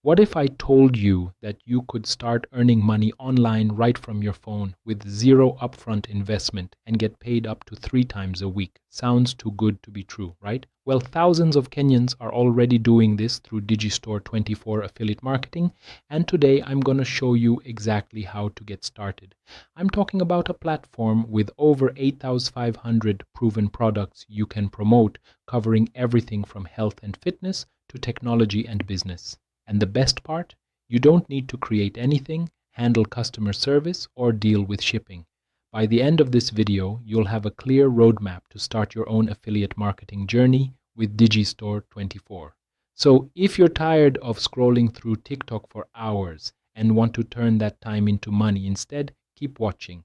What if I told you that you could start earning money online right from your phone with zero upfront investment and get paid up to 3 times a week? Sounds too good to be true, right? Well, thousands of Kenyans are already doing this through Digistore24 affiliate marketing, and today I'm going to show you exactly how to get started. I'm talking about a platform with over 8,500 proven products you can promote, covering everything from health and fitness to technology and business. And the best part, you don't need to create anything, handle customer service, or deal with shipping. By the end of this video, you'll have a clear roadmap to start your own affiliate marketing journey with Digistore24. So if you're tired of scrolling through TikTok for hours and want to turn that time into money instead, keep watching.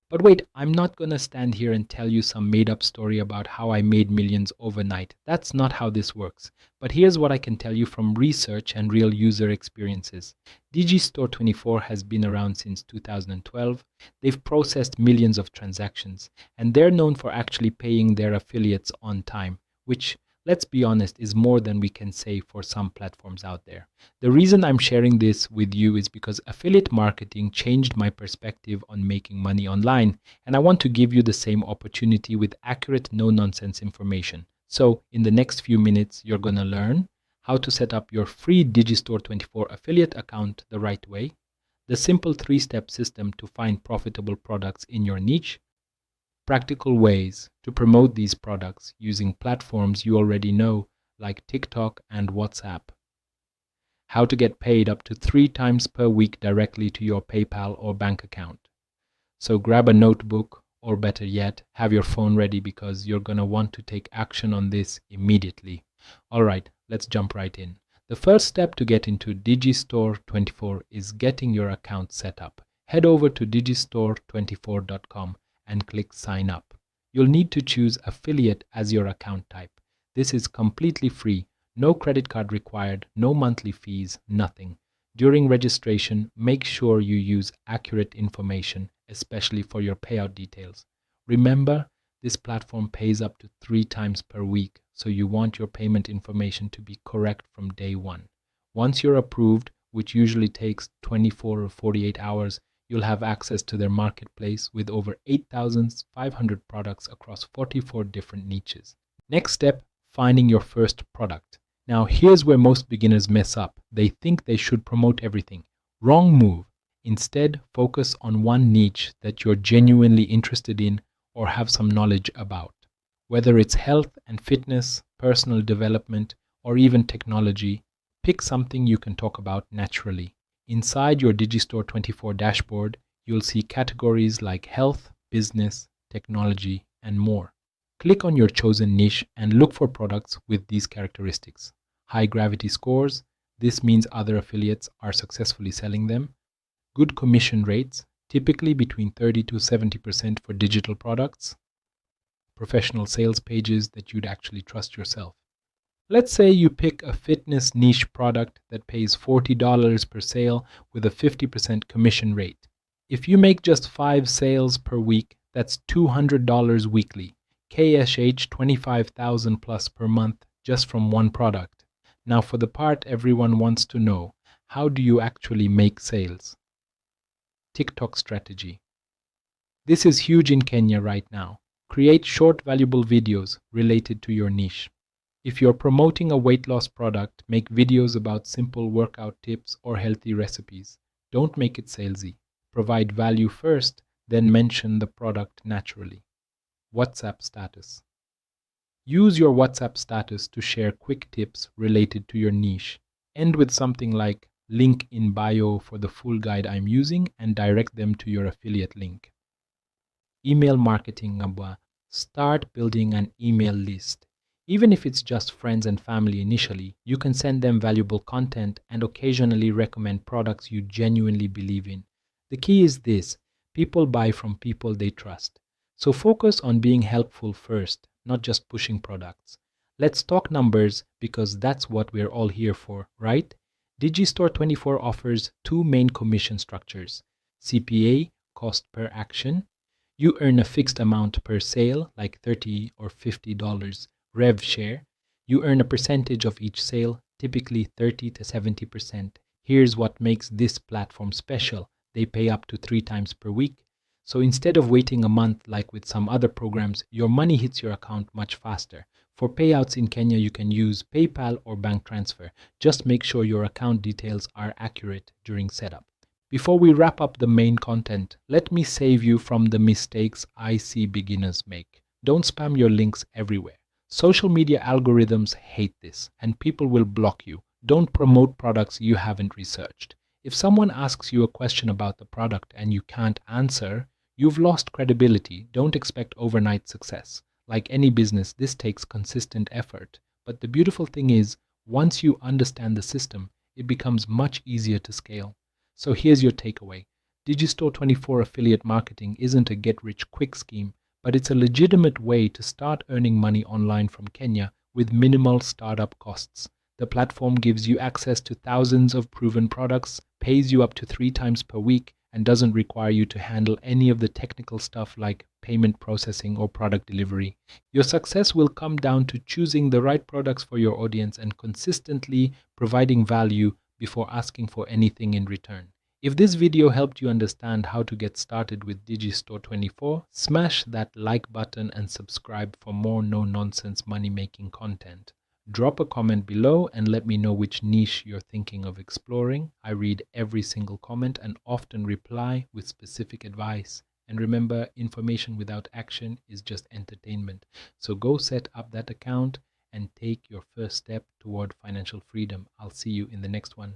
But wait, I'm not going to stand here and tell you some made-up story about how I made millions overnight. That's not how this works. But here's what I can tell you from research and real user experiences. Digistore24 has been around since 2012. They've processed millions of transactions, and they're known for actually paying their affiliates on time, which, let's be honest, is more than we can say for some platforms out there. The reason I'm sharing this with you is because affiliate marketing changed my perspective on making money online, and I want to give you the same opportunity with accurate, no-nonsense information. So in the next few minutes, you're going to learn how to set up your free Digistore24 affiliate account the right way, the simple 3-step system to find profitable products in your niche, practical ways to promote these products using platforms you already know like TikTok and WhatsApp, how to get paid up to 3 times per week directly to your PayPal or bank account. So grab a notebook, or better yet, have your phone ready because you're going to want to take action on this immediately. All right, let's jump right in. The first step to get into Digistore24 is getting your account set up. Head over to digistore24.com and click sign up. You'll need to choose affiliate as your account type. This is completely free, no credit card required, no monthly fees, nothing. During registration, make sure you use accurate information, especially for your payout details. Remember, this platform pays up to 3 times per week, so you want your payment information to be correct from day one. Once you're approved, which usually takes 24 or 48 hours, you'll have access to their marketplace with over 8,500 products across 44 different niches. Next step, finding your first product. Now here's where most beginners mess up. They think they should promote everything. Wrong move. Instead, focus on one niche that you're genuinely interested in or have some knowledge about. Whether it's health and fitness, personal development, or even technology, pick something you can talk about naturally. Inside your Digistore24 dashboard, you'll see categories like health, business, technology, and more. Click on your chosen niche and look for products with these characteristics. High gravity scores, this means other affiliates are successfully selling them. Good commission rates, typically between 30 to 70% for digital products. Professional sales pages that you'd actually trust yourself. Let's say you pick a fitness niche product that pays $40 per sale with a 50% commission rate. If you make just 5 sales per week, that's $200 weekly. KSH 25,000 plus per month just from one product. Now for the part everyone wants to know, how do you actually make sales? TikTok strategy. This is huge in Kenya right now. Create short valuable videos related to your niche. If you're promoting a weight loss product, make videos about simple workout tips or healthy recipes. Don't make it salesy. Provide value first, then mention the product naturally. WhatsApp status. Use your WhatsApp status to share quick tips related to your niche. End with something like link in bio for the full guide I'm using and direct them to your affiliate link. Email marketing. Start building an email list. Even if it's just friends and family initially, you can send them valuable content and occasionally recommend products you genuinely believe in. The key is this: people buy from people they trust. So focus on being helpful first, not just pushing products. Let's talk numbers because that's what we're all here for, right? Digistore24 offers 2 main commission structures: CPA, cost per action. You earn a fixed amount per sale, like $30 or $50. Rev share. You earn a percentage of each sale, typically 30 to 70%. Here's what makes this platform special. They pay up to 3 times per week. So instead of waiting a month like with some other programs, your money hits your account much faster. For payouts in Kenya, you can use PayPal or bank transfer. Just make sure your account details are accurate during setup. Before we wrap up the main content, let me save you from the mistakes I see beginners make. Don't spam your links everywhere. Social media algorithms hate this, and people will block you. Don't promote products you haven't researched. If someone asks you a question about the product and you can't answer, you've lost credibility. Don't expect overnight success. Like any business, this takes consistent effort. But the beautiful thing is, once you understand the system, it becomes much easier to scale. So here's your takeaway. Digistore24 affiliate marketing isn't a get-rich-quick scheme, but it's a legitimate way to start earning money online from Kenya with minimal startup costs. The platform gives you access to thousands of proven products, pays you up to 3 times per week, and doesn't require you to handle any of the technical stuff like payment processing or product delivery. Your success will come down to choosing the right products for your audience and consistently providing value before asking for anything in return. If this video helped you understand how to get started with Digistore24, smash that like button and subscribe for more no-nonsense money-making content. Drop a comment below and let me know which niche you're thinking of exploring. I read every single comment and often reply with specific advice. And remember, information without action is just entertainment. So go set up that account and take your first step toward financial freedom. I'll see you in the next one.